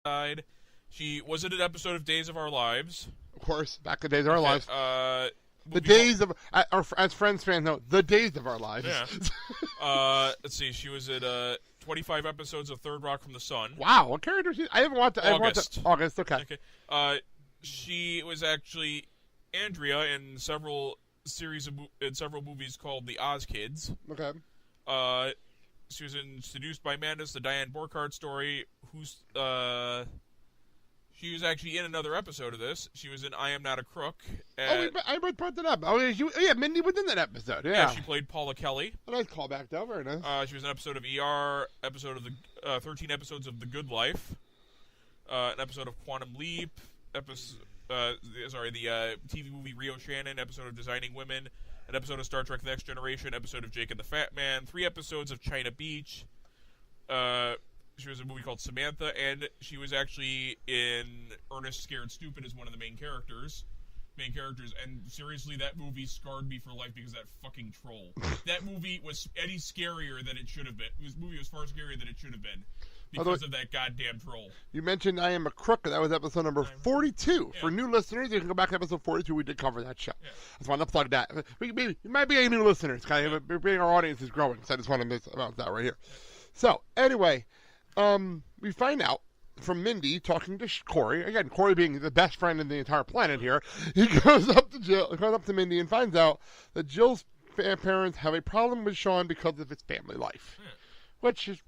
died. She was in an episode of Days of Our Lives. Of course, back in the Days of Our Lives. The Movie days of, as Friends fans know, the days of our lives. Yeah. Let's see. She was in 25 episodes of Third Rock from the Sun. Wow, what character? I haven't watched. August. August. Okay. She was actually Andrea in several movies called The Oz Kids. Okay. She was in Seduced by Madness, the Diane Borchardt story. She was actually in another episode of this. She was in I Am Not a Crook. I brought that up. Mindy was in that episode. Yeah, she played Paula Kelly. A nice callback, though. Very nice. She was in an episode of ER, 13 episodes of The Good Life, an episode of Quantum Leap, the TV movie Rio Shannon, episode of Designing Women, an episode of Star Trek The Next Generation, episode of Jake and the Fat Man, 3 episodes of China Beach. She was in a movie called Samantha, and she was actually in Ernest Scared Stupid as one of the main characters. And seriously, that movie scarred me for life because of that fucking troll. That movie was any scarier than it should have been. This movie was far scarier than it should have been because of that goddamn troll. You mentioned I Am a Crook, and that was episode number 42. Yeah. For new listeners, you can go back to episode 42. We did cover that show. Yeah. I just wanted to plug that. You might be a new listener. It's kind of our audience is growing, so I just want to miss about that right here. So, anyway, we find out from Mindy talking to Cory. Again, Cory being the best friend in the entire planet here. He goes up to Mindy and finds out that Jill's parents have a problem with Shawn because of his family life. Yeah. Which is,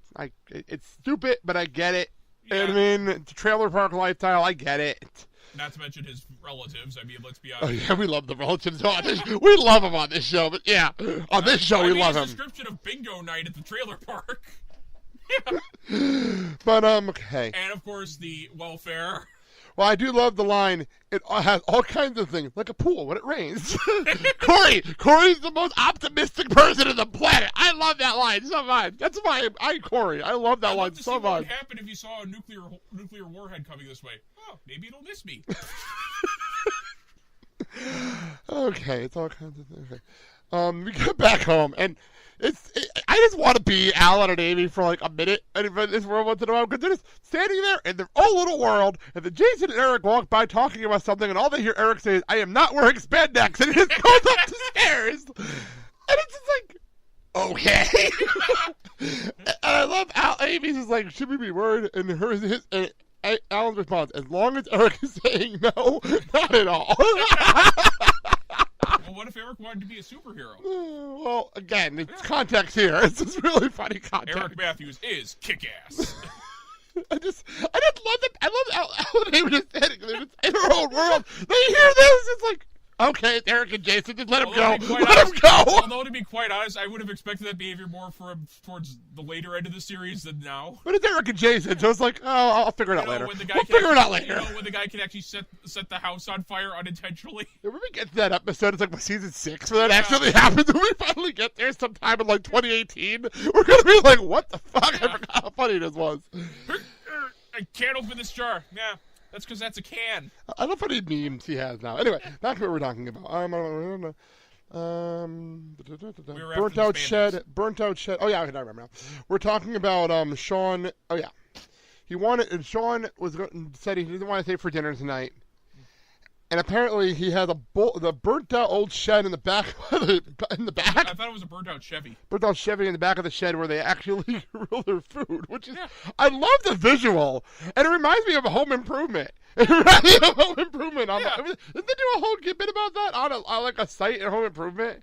it's stupid, but I get it. Yeah. I mean, it's a trailer park lifestyle. I get it. Not to mention his relatives. I mean, let's be honest. Oh, yeah, we love the relatives on this. We love them on this show, but yeah, on this show we love him. Description of bingo night at the trailer park. But okay. And of course the welfare. Well, I do love the line. It has all kinds of things, like a pool when it rains. Cory's the most optimistic person on the planet. I love that line so much. That's why Cory. I love that line so much. What would happen if you saw a nuclear warhead coming this way? Oh, maybe it'll miss me. Okay, it's all kinds of things. Okay. We get back home and. I just want to be Alan and Amy for like a minute in this world once in a while because they're just standing there in their own little world, and then Jason and Eric walk by talking about something, and all they hear Eric say is, "I am not wearing spandex," and he just goes up the stairs, and it's just like, okay. And I love Amy's just like, "Should we be worried?" And Alan's response, "As long as Eric is saying no, not at all." Well, what if Eric wanted to be a superhero? Well, again, it's context here. It's just really funny context. Eric Matthews is kick-ass. I just love it. I love how they were just standing there in their own world. They hear this. It's like, okay, it's Eric and Jason. Just let him go. Let him go. Although, to be quite honest, I would have expected that behavior more towards the later end of the series than now. But it's Eric and Jason, so it's like, oh, I'll figure it out later. We'll figure it out later. When the guy can actually set the house on fire unintentionally. Yeah, when we get to that episode, it's like season 6 where that actually happens. When we finally get there sometime in like 2018, we're going to be like, what the fuck? Yeah. I forgot how funny this was. I can't open this jar. Yeah. That's because that's a can. I love how many memes he has now. Anyway, back to what we're talking about. Burnt out shed. Oh yeah, I remember now. We're talking about Shawn. Oh yeah, Shawn said he didn't want to stay for dinner tonight. And apparently he had the burnt out old shed in the back. In the back? I thought it was a burnt out Chevy. Burnt out Chevy in the back of the shed where they actually grill their food, which is I love the visual, and it reminds me of Home Improvement. It reminds me of Home Improvement. Didn't they do a whole bit about that on like a site in Home Improvement?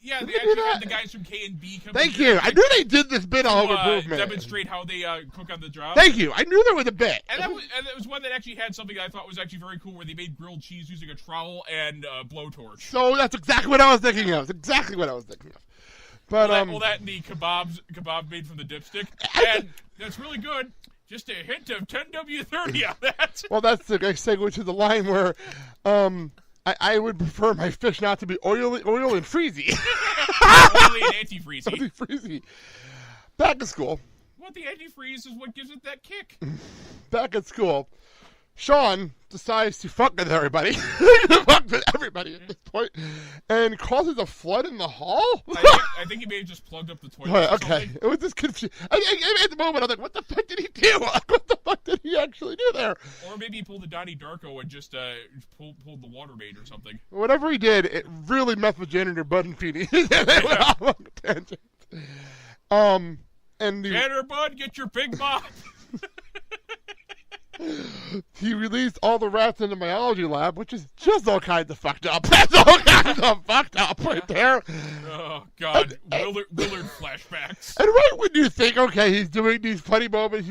Yeah, they actually had the guys from K&B come. Thank you. I knew they did this bit on Home Improvement. Demonstrate how they cook on the job. Thank you. I knew there was a bit. And that was one that actually had something I thought was actually very cool, where they made grilled cheese using a trowel and a blowtorch. So that's exactly what I was thinking of. But that and the kebab made from the dipstick, and that's really good. Just a hint of 10W30 on that. Well, that's the segue to the line where, I would prefer my fish not to be oil and freezy. Oily and antifreezy. Antifreezy. Back at school. Well, the antifreeze is what gives it that kick. Back at school, Shawn decides to fuck with everybody. Fuck fucked with everybody at this point, and causes a flood in the hall. I think he may have just plugged up the toilet. Right, okay, it was just confusing. At the moment, I was like, "What the fuck did he do? What the fuck did he actually do there?" Or maybe he pulled the Donnie Darko and just pulled the water main or something. Whatever he did, it really messed with janitor Bud and Petey. And Janitor Bud, get your big mop. He released all the rats in the biology lab, which is just all kinds of fucked up. That's all kinds of fucked up right there. Oh, God. Willard flashbacks. And right when you think, okay, he's doing these funny moments,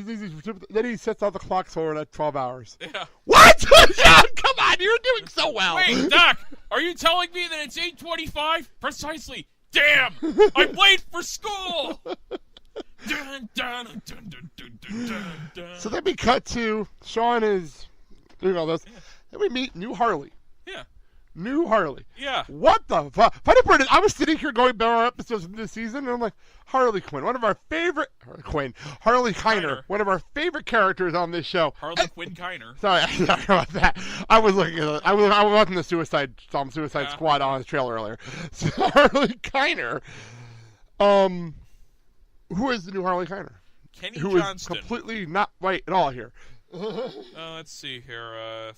then he sets all the clocks forward at 12 hours. Yeah. What? John, come on, you're doing so well. Wait, Doc, are you telling me that it's 8:25? Precisely. Damn, I'm late for school. Dun, dun, dun, dun, dun, dun, dun. So then we cut to Shawn is doing all this. Yeah. Then we meet New Harley. Yeah. New Harley. Yeah. What the fuck? Funny part is, I was sitting here going BMR episodes from this season, and I'm like, Harley Quinn, one of our favorite... Harley Kiner, one of our favorite characters on this show. Harley Quinn Kiner. Sorry about that. I was looking at I was watching the Suicide Squad on his trailer earlier. So Harley Kiner, who is the new Harley Kiner? Kenny who Johnston. Is completely not white at all here. Let's see here.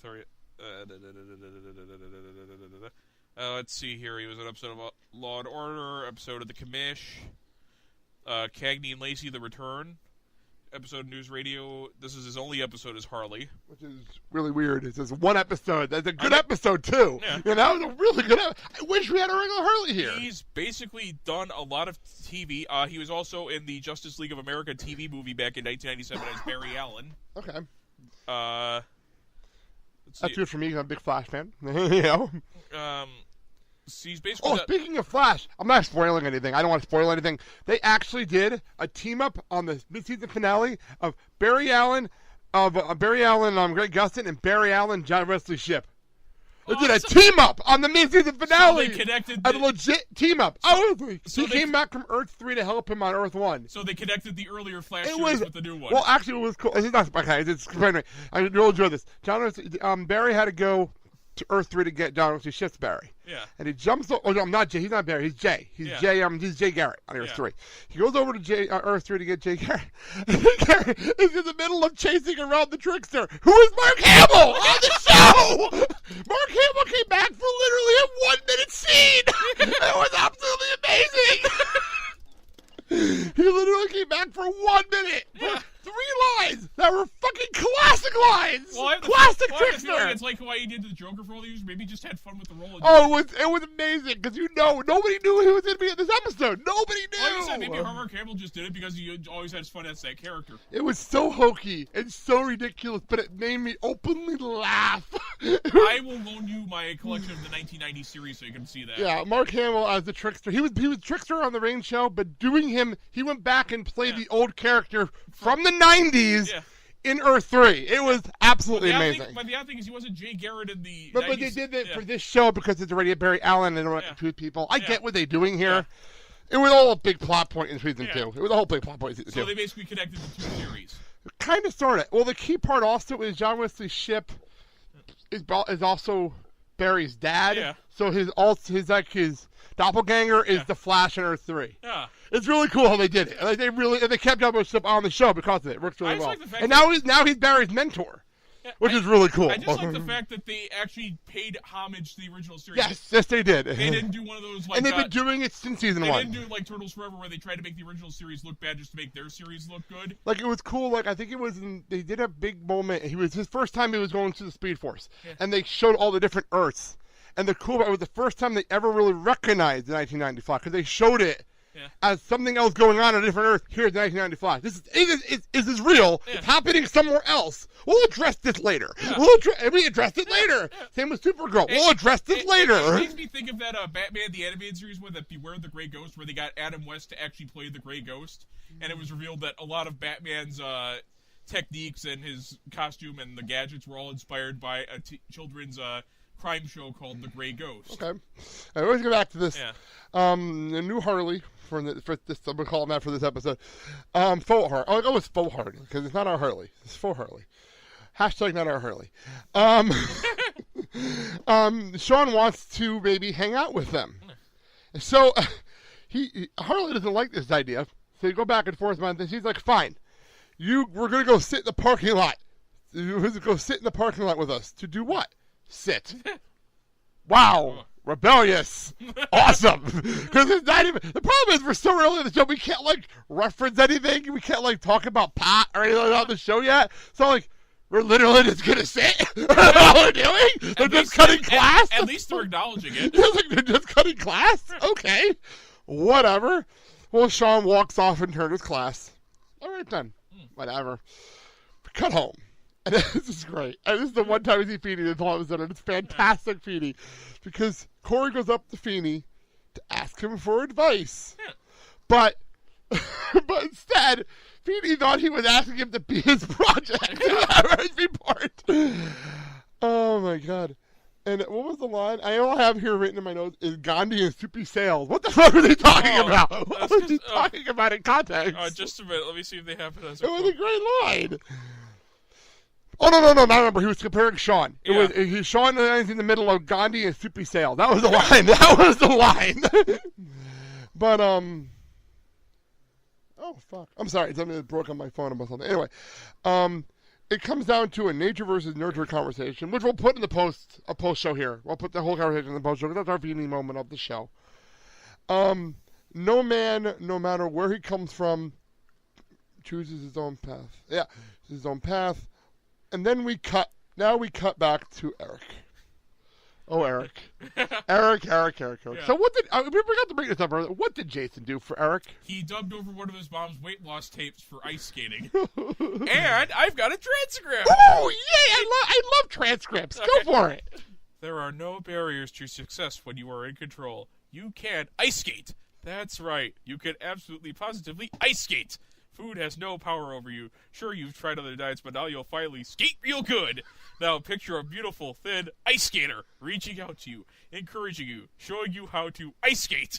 Let's see here. He was an episode of Law and Order, episode of The Commish, Cagney and Lacey: The Return, episode of News Radio. This is his only episode as Harley, which is really weird. It's just one episode. That's a good episode too. Yeah. You know, that was a really good episode. I wish we had a regular Harley here. He's basically done a lot of TV. He was also in the Justice League of America TV movie back in 1997 as Barry Allen. Okay. That's good for me. I'm a big Flash fan. You know. He's basically. Speaking of Flash, I'm not spoiling anything. I don't want to spoil anything. They actually did a team up on the mid-season finale of Barry Allen, Greg Gustin, and Barry Allen, John Wesley Shipp. They did a team up on the mid-season finale. So they connected a legit team up. He came back from Earth 3 to help him on Earth 1. So they connected the earlier Flash series with the new one. Well, actually, it was cool. It's not okay. I really enjoy this. Barry had to go to Earth 3 to get John Wesley Shipp's Barry. Yeah. And he jumps. Oh no, I'm not Jay. He's not Barry. He's Jay. He's Jay. He's Jay Garrett on Earth 3. He goes over to Earth 3 to get Jay Garrett. Garrett is in the middle of chasing around the trickster, who is Mark Hamill on the show. Mark Hamill came back for literally a 1-minute scene. It was absolutely amazing. He literally came back for 1 minute. Yeah. 3 lines that were fucking classic lines. Well, classic trickster. It's like why he did the Joker for all these. Maybe he just had fun with the role. It was amazing because nobody knew he was going to be in this episode. Nobody knew. Like I said, maybe Mark Hamill just did it because he always had fun as that character. It was so hokey and so ridiculous, but it made me openly laugh. I will loan you my collection of the 1990 series so you can see that. Yeah, Mark Hamill as the trickster. He was trickster on the Rain show, but doing him, he went back and played the old character from the 90s in Earth 3. It was absolutely amazing. But the other thing is he wasn't Jay Garrett in the 90s. But they did it for this show because it's already Barry Allen and two people. I get what they're doing here. It was all a big plot point in season 2. It was a whole big plot point in season 2. So they basically connected the 2 series. Kind of, sort of. Well, the key part also is John Wesley Shipp is also Barry's dad. Yeah. So his doppelganger is the Flash in Earth 3. Yeah. It's really cool how they did it. Like they kept John Wesley Shipp on the show because of it. It works really well. Like and now he's Barry's mentor. Yeah, which is really cool. I just like the fact that they actually paid homage to the original series. Yes, they did. They didn't do one of those and they've been doing it since season 1. They didn't do like Turtles Forever where they tried to make the original series look bad just to make their series look good. Like it was cool. Like I think it was they did a big moment. It was his first time he was going to the Speed Force, and they showed all the different Earths. And the cool part, it was the first time they ever really recognized the 1995 because they showed it as something else going on a different Earth. Here's 1995. This is real. Yeah. It's happening somewhere else. We'll address this later. Yeah. We addressed it later. Same with Supergirl. We'll address this later. It makes me think of that Batman the Animated Series with that Beware the Grey Ghost, where they got Adam West to actually play the Grey Ghost, and it was revealed that a lot of Batman's techniques and his costume and the gadgets were all inspired by a children's crime show called The Grey Ghost. Okay. I always go back to this. Yeah. The new Harley for this. I'm gonna call him that for this episode. Faux Harley. I'll go with faux Harley because it's not our Harley. It's faux Harley. Hashtag not our Harley. Shawn wants to maybe hang out with them. So Harley doesn't like this idea. So you go back and forth about this. He's like, fine. We're going to go sit in the parking lot. You're going to go sit in the parking lot with us. To do what? Sit. Wow. Rebellious. Awesome. Because it's not even... The problem is we're so early in the show, we can't, like, reference anything. We can't, like, talk about pot or anything like that on the show yet. So, like, we're literally just going to sit. That's all we're doing? They're just cutting class? At least they're acknowledging it. They're just cutting class? Okay. Whatever. Well, Shawn walks off and turns his class. All right, then. Whatever. Cut home. And this is great. And this is the one time we see Feeney this whole episode, and it's fantastic, Feeney. Because Cory goes up to Feeney to ask him for advice. But instead, Feeney thought he was asking him to be his project. Report. Oh, my God. And what was the line? I all have here written in my notes is Gandhi and Soupy Sales. What the fuck were they talking about? What was he talking about in context? Just a minute. Let me see if they have it as a It was a great line. Oh, no. I remember. He was comparing Shawn. It was Shawn in the middle of Gandhi and Soupy Sales. That was the line. But, oh, fuck. I'm sorry. Something broke on my phone about something. Anyway, it comes down to a nature versus nurture conversation, which we'll put in the post show here. We'll put the whole conversation in the post show because that's our feeling moment of the show. No man, no matter where he comes from, chooses his own path. Yeah, his own path. And then we cut back to Eric. Oh, Eric. Eric. Yeah. So we forgot to bring this up earlier. What did Jason do for Eric? He dubbed over one of his mom's weight loss tapes for ice skating. And I've got a transcript. Oh, yay! I love transcripts. Okay. Go for it. There are no barriers to success when you are in control. You can ice skate. That's right. You can absolutely, positively ice skate. Food has no power over you. Sure, you've tried other diets, but now you'll finally skate real good. Now picture a beautiful, thin ice skater reaching out to you, encouraging you, showing you how to ice skate.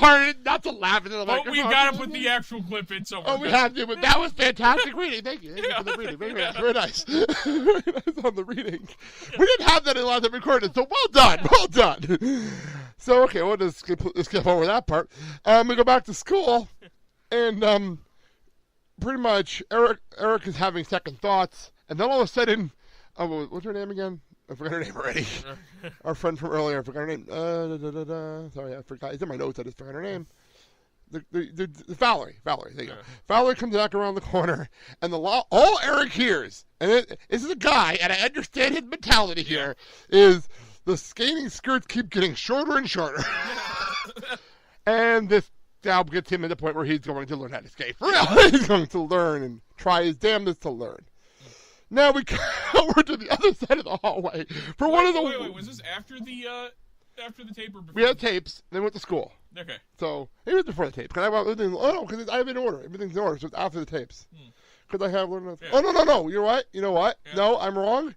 Hard not to laugh into the microphone. We got to put the actual clip in somewhere. Oh, we have to, but that was fantastic reading. Thank you for the reading. Very nice. Very nice on the reading. We didn't have that in the last time we recorded, so well done. So, okay, we'll just skip over that part. We go back to school, and pretty much Eric is having second thoughts, and then all of a sudden, what's her name again? I forgot her name already. Our friend from earlier, I forgot her name. Sorry, I forgot. It's in my notes. I just forgot her name. The Valerie. There you go. Valerie comes back around the corner, and all Eric hears, and this is a guy, and I understand his mentality here, is the skating skirts keep getting shorter and shorter. And this now gets him to the point where he's going to learn how to skate. For real. He's going to learn and try his damnedest to learn. Now we come over to the other side of the hallway for one of the. Wait, was this after the tape or before? We had tapes, then went to school. Okay. So it was before the tapes. Because I have it in order. Everything's in order. So it's after the tapes. Because I have learned. Yeah. Oh no! You know what? Yeah. No, I'm wrong.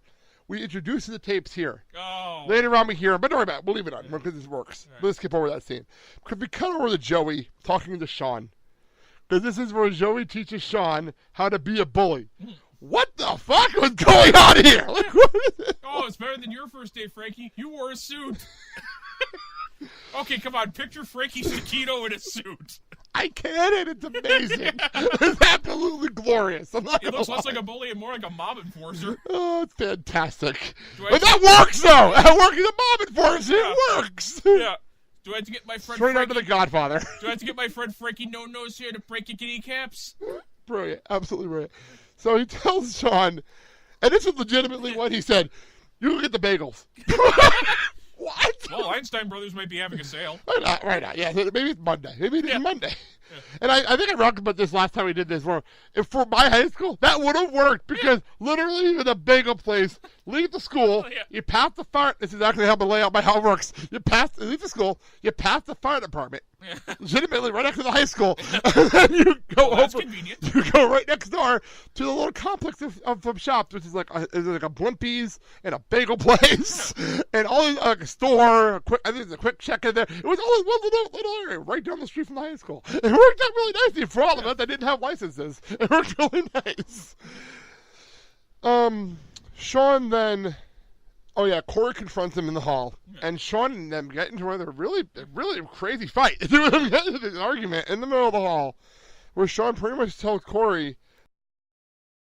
We introduced the tapes here. Oh. Later on we hear them, but don't worry about it. We'll leave it on because this works. Right. Let's skip over that scene. Because we cut over to Joey talking to Shawn. Because this is where Joey teaches Shawn how to be a bully. What the fuck was going on here? Like, what is it? Oh, it's better than your first day, Frankie. You wore a suit. Okay, come on. Picture Frankie Stachino in a suit. I can, and it's amazing. It's absolutely glorious. It looks less like a bully and more like a mob enforcer. Oh, it's fantastic. But that works, though. That works as a mob enforcer. Yeah. It works. Yeah. Do I have to get my friend Straight under the Godfather. Do I have to get my friend Frankie No-Nose here to break your kneecaps? Brilliant. Absolutely brilliant. So he tells Shawn, and this is legitimately what he said, you go get the bagels. What? Well, Einstein Brothers might be having a sale. Right now. Yeah, maybe it's Monday. Monday. Yeah. And I think I talked about this last time we did this. If for my high school, that would have worked because literally in a bagel place, leave the school, you pass the fire. This is exactly how it works. Leave the school, you pass the fire department, legitimately right next to the high school, and then you go that's convenient. You go right next door to the little complex of shops, which is like a Blimpies and a bagel place, and all these, like a store. I think there's a quick check in there. It was all in one little area right down the street from the high school. It worked out really nicely for all of us that didn't have licenses. It worked really nice. Shawn then... Oh, yeah, Cory confronts him in the hall. Yeah. And Shawn and them get into a really crazy fight. They get into this argument in the middle of the hall where Shawn pretty much tells Cory,